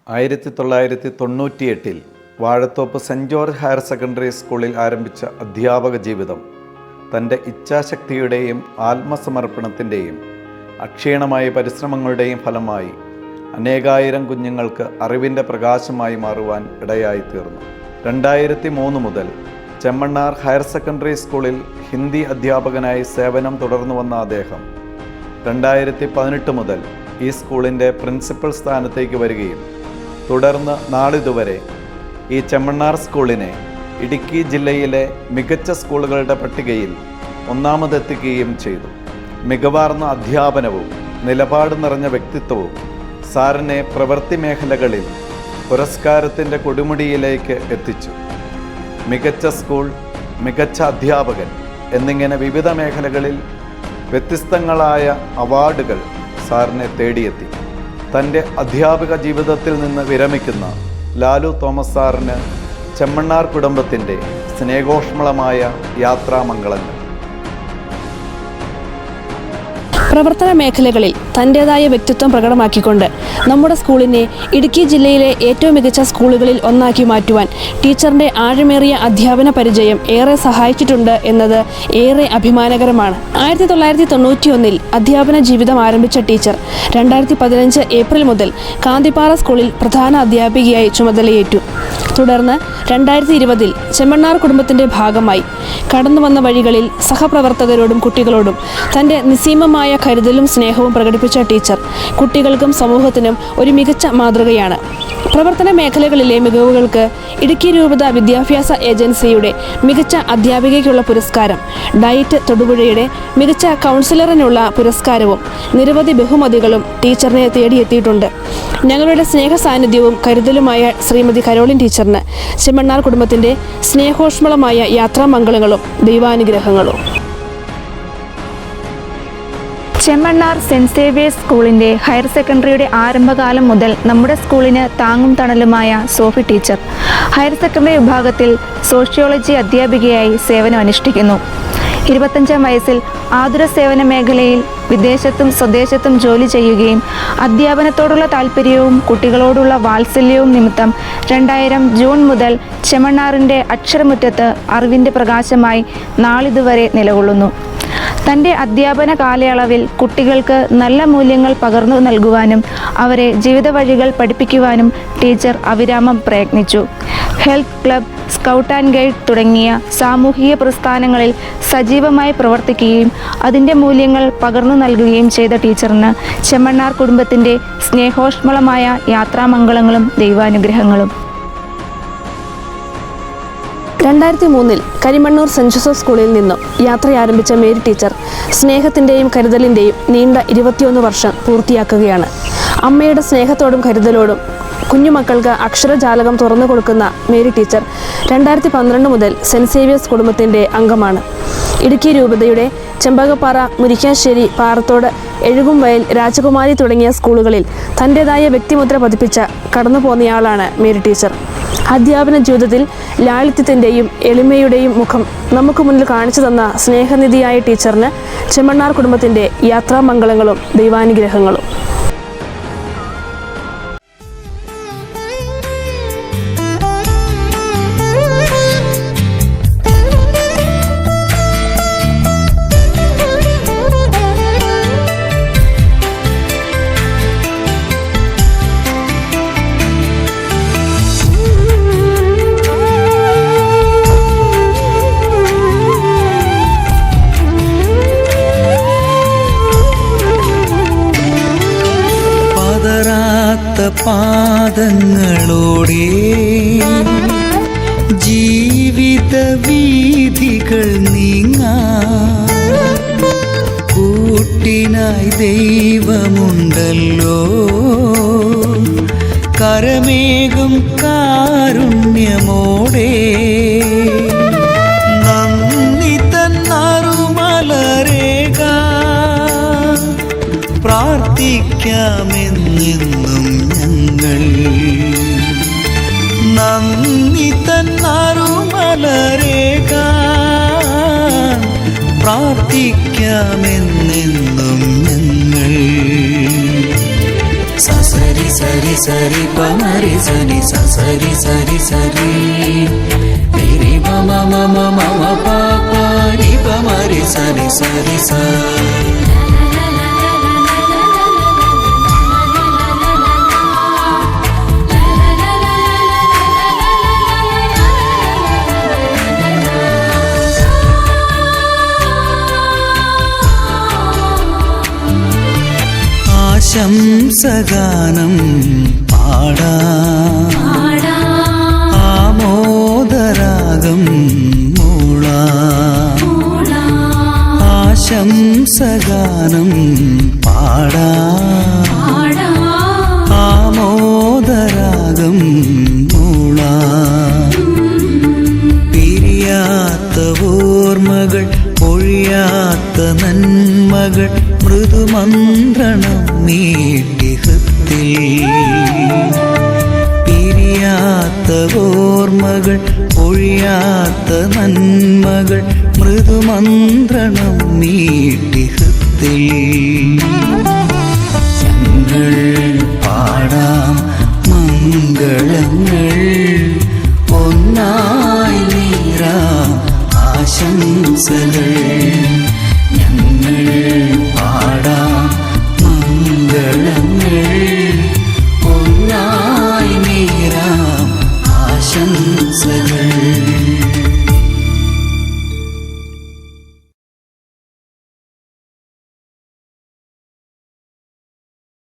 1998 Vazhathope Saint George Higher Secondary സ്കൂളിൽ ആരംഭിച്ച അധ്യാപക ജീവിതം തൻ്റെ ഇച്ഛാശക്തിയുടെയും ആത്മസമർപ്പണത്തിൻ്റെയും അക്ഷീണമായ പരിശ്രമങ്ങളുടെയും ഫലമായി അനേകായിരം കുഞ്ഞുങ്ങൾക്ക് അറിവിൻ്റെ പ്രകാശമായി മാറുവാൻ ഇടയായിത്തീർന്നു. 2003 മുതൽ ചെമ്മണ്ണാർ ഹയർ സെക്കൻഡറി സ്കൂളിൽ ഹിന്ദി അധ്യാപകനായി സേവനം തുടർന്നു വന്ന അദ്ദേഹം 2018 മുതൽ ഈ സ്കൂളിൻ്റെ പ്രിൻസിപ്പൽ സ്ഥാനത്തേക്ക് വരികയും തുടർന്ന് നാളിതുവരെ ഈ ചെമ്മണ്ണാർ സ്കൂളിനെ ഇടുക്കി ജില്ലയിലെ മികച്ച സ്കൂളുകളുടെ പട്ടികയിൽ ഒന്നാമതെത്തിക്കുകയും ചെയ്തു. മികവാർന്ന അധ്യാപനവും നിലപാട് നിറഞ്ഞ വ്യക്തിത്വവും സാറിനെ പ്രവൃത്തി മേഖലകളിൽ പുരസ്കാരത്തിൻ്റെ കൊടുമുടിയിലേക്ക് എത്തിച്ചു. മികച്ച സ്കൂൾ, മികച്ച അധ്യാപകൻ എന്നിങ്ങനെ വിവിധ മേഖലകളിൽ വ്യത്യസ്തങ്ങളായ അവാർഡുകൾ സാറിനെ തേടിയെത്തി. തൻ്റെ അധ്യാപക ജീവിതത്തിൽ നിന്ന് വിരമിക്കുന്ന ലാലു തോമസ് സാറിന് ചെമ്മണ്ണാർ കുടുംബത്തിൻ്റെ സ്നേഹോഷ്മളമായ യാത്രാമംഗളങ്ങൾ. പ്രവർത്തന മേഖലകളിൽ തൻ്റേതായ വ്യക്തിത്വം പ്രകടമാക്കിക്കൊണ്ട് നമ്മുടെ സ്കൂളിനെ ഇടുക്കി ജില്ലയിലെ ഏറ്റവും മികച്ച സ്കൂളുകളിൽ ഒന്നാക്കി മാറ്റുവാൻ ടീച്ചറിൻ്റെ ആഴമേറിയ അധ്യാപന പരിചയം ഏറെ സഹായിച്ചിട്ടുണ്ട് എന്നത് ഏറെ അഭിമാനകരമാണ്. 1991 അധ്യാപന ജീവിതം ആരംഭിച്ച ടീച്ചർ 2015 ഏപ്രിൽ മുതൽ കാന്തിപ്പാറ സ്കൂളിൽ പ്രധാന അധ്യാപികയായി ചുമതലയേറ്റു. തുടർന്ന് 2020 ചെമ്മണ്ണാർ കുടുംബത്തിൻ്റെ ഭാഗമായി കടന്നു വന്ന വഴികളിൽ സഹപ്രവർത്തകരോടും കുട്ടികളോടും തൻ്റെ നിസ്സീമമായ കരുതലും സ്നേഹവും പ്രകടിപ്പിച്ച ടീച്ചർ കുട്ടികൾക്കും സമൂഹത്തിനും ഒരു മികച്ച മാതൃകയാണ്. പ്രവർത്തന മേഖലകളിലെ മികവുകൾക്ക് ഇടുക്കി രൂപത വിദ്യാഭ്യാസ ഏജൻസിയുടെ മികച്ച അധ്യാപികയ്ക്കുള്ള പുരസ്കാരം, ഡയറ്റ് തൊടുപുഴയുടെ മികച്ച കൗൺസിലറിനുള്ള പുരസ്കാരവും നിരവധി ബഹുമതികളും ടീച്ചറിനെ തേടിയെത്തിയിട്ടുണ്ട്. ഞങ്ങളുടെ സ്നേഹ സാന്നിധ്യവും കരുതലുമായ ശ്രീമതി കരോളിൻ ടീച്ചറിന് ചെമ്മണ്ണാർ കുടുംബത്തിൻ്റെ സ്നേഹോഷ്മളമായ യാത്രാമംഗളങ്ങളും ദൈവാനുഗ്രഹങ്ങളും. ചെമ്മണ്ണാർ സെൻറ് സേവിയേഴ്സ് സ്കൂളിൻ്റെ ഹയർ സെക്കൻഡറിയുടെ ആരംഭകാലം മുതൽ നമ്മുടെ സ്കൂളിന് താങ്ങും തണലുമായ സോഫി ടീച്ചർ ഹയർ സെക്കൻഡറി വിഭാഗത്തിൽ സോഷ്യോളജി അധ്യാപികയായി സേവനം അനുഷ്ഠിക്കുന്നു. 25-ാം വയസ്സിൽ ആതുര സേവന മേഖലയിൽ വിദേശത്തും സ്വദേശത്തും ജോലി ചെയ്യുകയും അധ്യാപനത്തോടുള്ള താല്പര്യവും കുട്ടികളോടുള്ള വാത്സല്യവും നിമിത്തം 2000 ജൂൺ മുതൽ ചെമ്മണ്ണാറിൻ്റെ അക്ഷരമുറ്റത്ത് അറിവിൻ്റെ പ്രകാശമായി നാളിതുവരെ നിലകൊള്ളുന്നു. തൻ്റെ അധ്യാപന കാലയളവിൽ കുട്ടികൾക്ക് നല്ല മൂല്യങ്ങൾ പകർന്നു നൽകുവാനും അവരെ ജീവിത വഴികൾ പഠിപ്പിക്കുവാനും ടീച്ചർ അവിരാമം പ്രയത്നിച്ചു. Health club, scout and guide തുടങ്ങിയ സാമൂഹിക പ്രസ്ഥാനങ്ങളിൽ സജീവമായി പ്രവർത്തിക്കുകയും അതിൻ്റെ മൂല്യങ്ങൾ പകർന്നു നൽകുകയും ചെയ്ത ടീച്ചറിന് ചെമ്മണ്ണാർ കുടുംബത്തിൻ്റെ സ്നേഹോഷ്മളമായ യാത്രാമംഗളങ്ങളും ദൈവാനുഗ്രഹങ്ങളും. 2003 കരിമണ്ണൂർ സെൻറ് ജോസഫ് സ്കൂളിൽ നിന്നും യാത്ര ആരംഭിച്ച മേരി ടീച്ചർ സ്നേഹത്തിൻ്റെയും കരുതലിൻ്റെയും നീണ്ട 21 വർഷം പൂർത്തിയാക്കുകയാണ്. അമ്മയുടെ സ്നേഹത്തോടും കരുതലോടും കുഞ്ഞുമക്കൾക്ക് അക്ഷരജാലകം തുറന്നു കൊടുക്കുന്ന മേരി ടീച്ചർ 2012 മുതൽ സെൻറ് സേവിയേഴ്സ് കുടുംബത്തിൻ്റെ അംഗമാണ്. ഇടുക്കി രൂപതയുടെ ചെമ്പകപ്പാറ, മുരിക്കാശ്ശേരി, പാറത്തോട്, എഴുകുംവയൽ, രാജകുമാരി തുടങ്ങിയ സ്കൂളുകളിൽ തൻ്റേതായ വ്യക്തിമുദ്ര പതിപ്പിച്ച കടന്നുപോന്നയാളാണ് മേരി ടീച്ചർ. അധ്യാപന ജീവിതത്തിൽ ലാളിത്യത്തിൻ്റെയും എളിമയുടെയും മുഖം നമുക്ക് മുന്നിൽ കാണിച്ചു തന്ന സ്നേഹനിധിയായ ടീച്ചറിന് ചെമ്മണ്ണാർ കുടുംബത്തിൻ്റെ യാത്രാമംഗളങ്ങളും ദൈവാനുഗ്രഹങ്ങളും. പാദങ്ങളോടെ ജീവിത വീഥികൾ നീങ്ങാൻ കൂട്ടിനായി ദൈവമുണ്ടല്ലോ. കരമേകും കാരുണ്യമോടെ നന്ദി തന്നറുമലരേക പ്രാർത്ഥിക്കാമെന്നെന്നും ഞങ്ങൾ. നന്ദി തന്നറുമലരേക പ്രാർത്ഥിക്കാമെന്നെന്നും ഞങ്ങൾ. സസരി സരി സരി പമരി സരി സരി സരി സരി രി മമ മമ മമ പാപ രി പമരി സരി സരി സ. ആശംസഗാനം പാടാം, ആമോദരാഗം മൂളാം. ആശംസഗാനം പാടാം, ആമോദരാഗം മൂളാം. പിരിയാത്ത ഓർമ്മകൾ പൊഴിയാത്ത നന്മകൾ മൃദുമന്ത്രണം നീട്ടി ഹൃത്തിൽ. പിരിയാത്ത ഓർമ്മകൾ പൊഴിയാത്ത നന്മകൾ മൃദുമന്ത്രണം നീട്ടി ഹൃത്തിൽ. ഞങ്ങൾ പാടാം മംഗളങ്ങൾ, ഒന്നായി നേരാം ആശംസകൾ. ഞങ്ങൾ പാടാം മംഗളങ്ങൾ, ഒന്നായി നേരാം ആശംസകൾ.